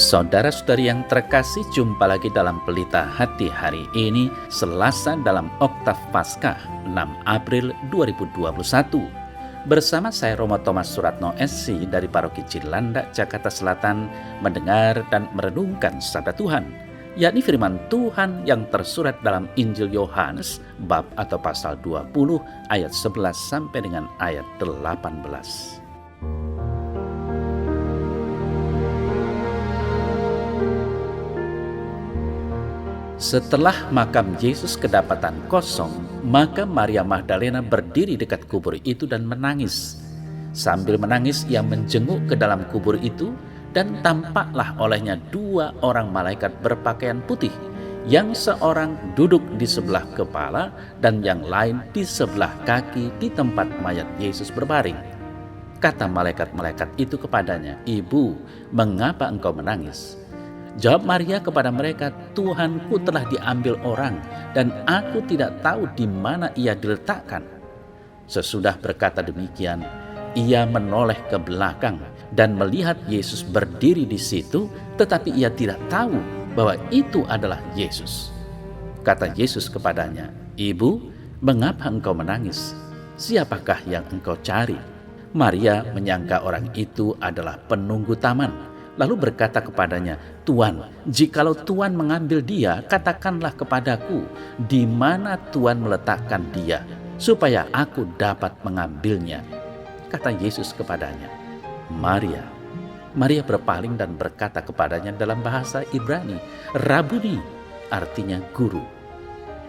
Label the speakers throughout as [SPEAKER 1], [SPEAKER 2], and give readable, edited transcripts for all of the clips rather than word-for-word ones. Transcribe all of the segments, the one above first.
[SPEAKER 1] Saudara-saudari yang terkasih, jumpa lagi dalam Pelita Hati hari ini, Selasa dalam Oktav Paskah 6 April 2021. Bersama saya Romo Thomas Suratno SC dari Paroki Cilandak, Jakarta Selatan, mendengar dan merenungkan sabda Tuhan, yakni firman Tuhan yang tersurat dalam Injil Yohanes bab atau pasal 20 ayat 11 sampai dengan ayat 18. Setelah makam Yesus kedapatan kosong, maka Maria Magdalena berdiri dekat kubur itu dan menangis. Sambil menangis, ia menjenguk ke dalam kubur itu, dan tampaklah olehnya 2 orang malaikat berpakaian putih, yang seorang duduk di sebelah kepala dan yang lain di sebelah kaki di tempat mayat Yesus berbaring. Kata malaikat-malaikat itu kepadanya, "Ibu, mengapa engkau menangis?" Jawab Maria kepada mereka, "Tuhanku telah diambil orang, dan aku tidak tahu di mana ia diletakkan." Sesudah berkata demikian, ia menoleh ke belakang dan melihat Yesus berdiri di situ, tetapi ia tidak tahu bahwa itu adalah Yesus. Kata Yesus kepadanya, "Ibu, mengapa engkau menangis? Siapakah yang engkau cari?" Maria menyangka orang itu adalah penunggu taman, lalu berkata kepadanya, "Tuan, jikalau Tuan mengambil dia, katakanlah kepadaku di mana Tuan meletakkan dia, supaya aku dapat mengambilnya." Kata Yesus kepadanya, "Maria." Maria berpaling dan berkata kepadanya dalam bahasa Ibrani, "Rabuni," artinya guru.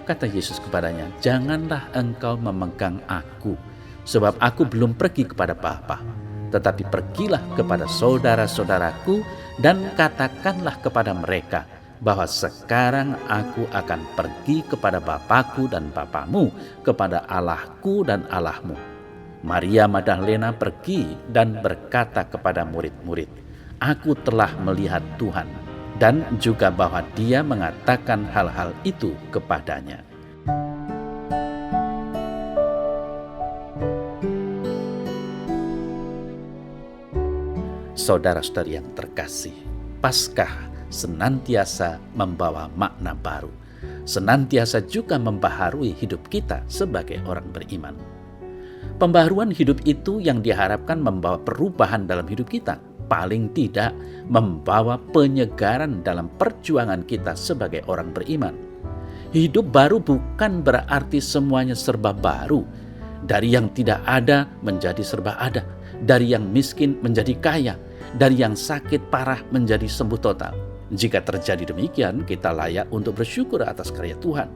[SPEAKER 1] Kata Yesus kepadanya, "Janganlah engkau memegang aku, sebab aku belum pergi kepada Bapa. Tetapi pergilah kepada saudara-saudaraku dan katakanlah kepada mereka bahwa sekarang aku akan pergi kepada Bapakku dan Bapamu, kepada Allahku dan Allahmu." Maria Magdalena pergi dan berkata kepada murid-murid, "Aku telah melihat Tuhan," dan juga bahwa Dia mengatakan hal-hal itu kepadanya. Saudara-saudari yang terkasih, Paskah senantiasa membawa makna baru, senantiasa juga membaharui hidup kita sebagai orang beriman. Pembaharuan hidup itu yang diharapkan membawa perubahan dalam hidup kita, paling tidak membawa penyegaran dalam perjuangan kita sebagai orang beriman. Hidup baru bukan berarti semuanya serba baru, dari yang tidak ada menjadi serba ada, dari yang miskin menjadi kaya, dari yang sakit parah menjadi sembuh total. Jika terjadi demikian, kita layak untuk bersyukur atas karya Tuhan.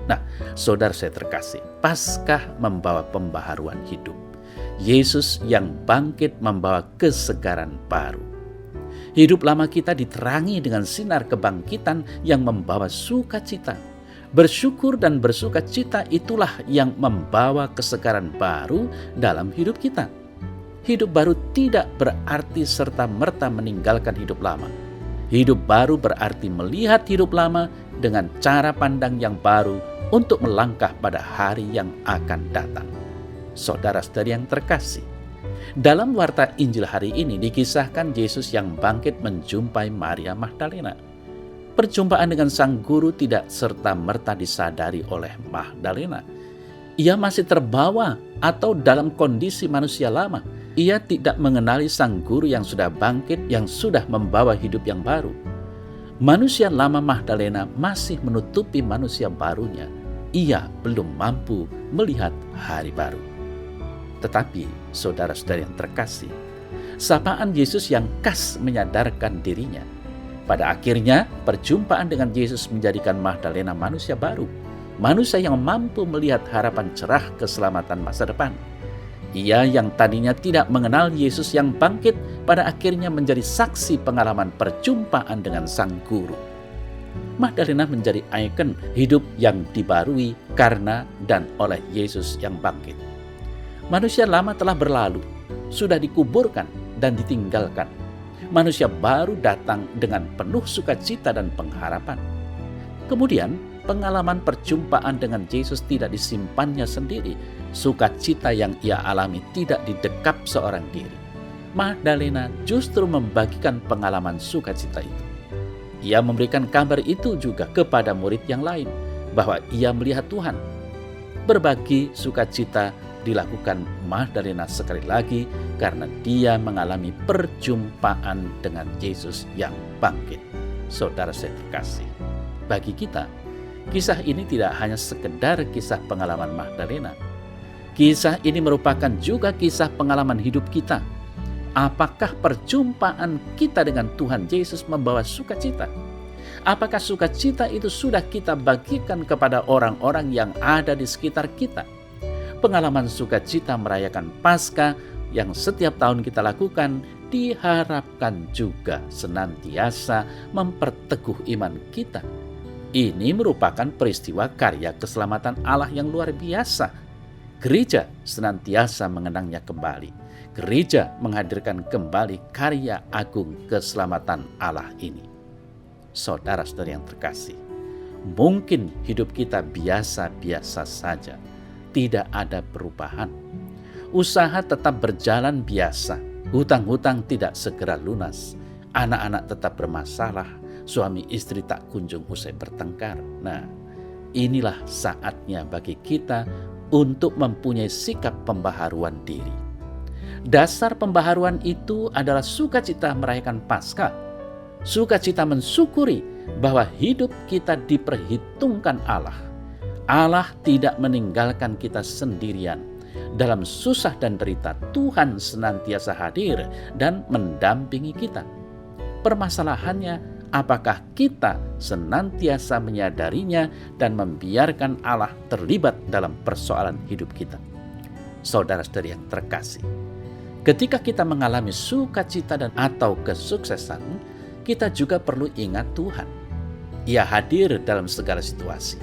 [SPEAKER 1] Nah, saudara saya terkasih, Paskah membawa pembaharuan hidup. Yesus yang bangkit membawa kesegaran baru. Hidup lama kita diterangi dengan sinar kebangkitan yang membawa sukacita. Bersyukur dan bersukacita itulah yang membawa kesegaran baru dalam hidup kita. Hidup baru tidak berarti serta-merta meninggalkan hidup lama. Hidup baru berarti melihat hidup lama dengan cara pandang yang baru untuk melangkah pada hari yang akan datang. Saudara-saudari yang terkasih, dalam warta Injil hari ini dikisahkan Yesus yang bangkit menjumpai Maria Magdalena. Perjumpaan dengan sang guru tidak serta-merta disadari oleh Magdalena. Ia masih terbawa atau dalam kondisi manusia lama. Ia tidak mengenali sang guru yang sudah bangkit, yang sudah membawa hidup yang baru. Manusia lama Magdalena masih menutupi manusia barunya. Ia belum mampu melihat hari baru. Tetapi saudara-saudari yang terkasih, sapaan Yesus yang khas menyadarkan dirinya. Pada akhirnya perjumpaan dengan Yesus menjadikan Magdalena manusia baru, manusia yang mampu melihat harapan cerah keselamatan masa depan. Ia yang tadinya tidak mengenal Yesus yang bangkit, pada akhirnya menjadi saksi pengalaman perjumpaan dengan sang guru. Magdalena menjadi ikon hidup yang dibarui karena dan oleh Yesus yang bangkit. Manusia lama telah berlalu, sudah dikuburkan dan ditinggalkan. Manusia baru datang dengan penuh sukacita dan pengharapan. Kemudian pengalaman perjumpaan dengan Yesus tidak disimpannya sendiri. Sukacita yang ia alami tidak didekap seorang diri. Magdalena justru membagikan pengalaman sukacita itu. Ia memberikan kabar itu juga kepada murid yang lain, bahwa ia melihat Tuhan. Berbagi sukacita dilakukan Magdalena sekali lagi karena dia mengalami perjumpaan dengan Yesus yang bangkit. Saudara saya terkasih, bagi kita, kisah ini tidak hanya sekedar kisah pengalaman Magdalena. Kisah ini merupakan juga kisah pengalaman hidup kita. Apakah perjumpaan kita dengan Tuhan Yesus membawa sukacita? Apakah sukacita itu sudah kita bagikan kepada orang-orang yang ada di sekitar kita? Pengalaman sukacita merayakan Paskah yang setiap tahun kita lakukan diharapkan juga senantiasa memperteguh iman kita. Ini merupakan peristiwa karya keselamatan Allah yang luar biasa. Gereja senantiasa mengenangnya kembali. Gereja menghadirkan kembali karya agung keselamatan Allah ini. Saudara-saudara yang terkasih, mungkin hidup kita biasa-biasa saja, tidak ada perubahan. Usaha tetap berjalan biasa, hutang-hutang tidak segera lunas, anak-anak tetap bermasalah, suami istri tak kunjung usai bertengkar. Nah, inilah saatnya bagi kita untuk mempunyai sikap pembaharuan diri. Dasar pembaharuan itu adalah sukacita merayakan Paskah. Sukacita mensyukuri bahwa hidup kita diperhitungkan Allah. Allah tidak meninggalkan kita sendirian. Dalam susah dan derita, Tuhan senantiasa hadir dan mendampingi kita. Permasalahannya, apakah kita senantiasa menyadarinya dan membiarkan Allah terlibat dalam persoalan hidup kita? Saudara-saudari yang terkasih, ketika kita mengalami sukacita dan atau kesuksesan, kita juga perlu ingat Tuhan. Ia hadir dalam segala situasi.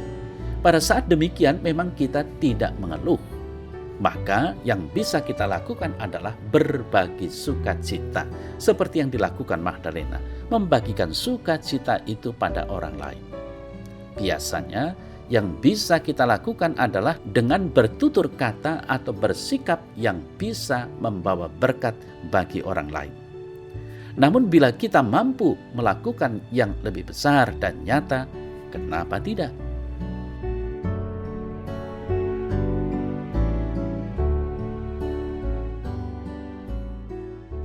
[SPEAKER 1] Pada saat demikian memang kita tidak mengeluh. Maka yang bisa kita lakukan adalah berbagi sukacita. Seperti yang dilakukan Magdalena, membagikan sukacita itu pada orang lain. Biasanya yang bisa kita lakukan adalah dengan bertutur kata atau bersikap yang bisa membawa berkat bagi orang lain. Namun bila kita mampu melakukan yang lebih besar dan nyata, kenapa tidak?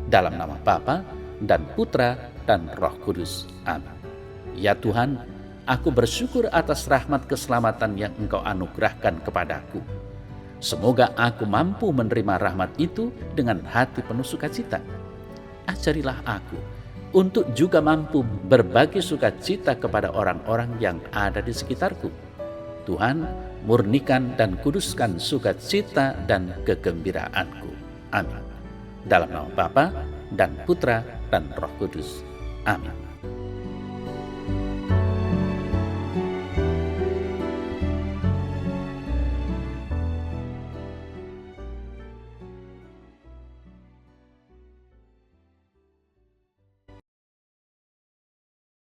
[SPEAKER 1] Dalam nama Bapa dan Putra dan Roh Kudus. Amin. Ya Tuhan, aku bersyukur atas rahmat keselamatan yang Engkau anugerahkan kepadaku. Semoga aku mampu menerima rahmat itu dengan hati penuh sukacita. Ajarilah aku untuk juga mampu berbagi sukacita kepada orang-orang yang ada di sekitarku. Tuhan, murnikan dan kuduskan sukacita dan kegembiraanku. Amin. Dalam nama Bapa dan Putra dan Roh Kudus. Amin.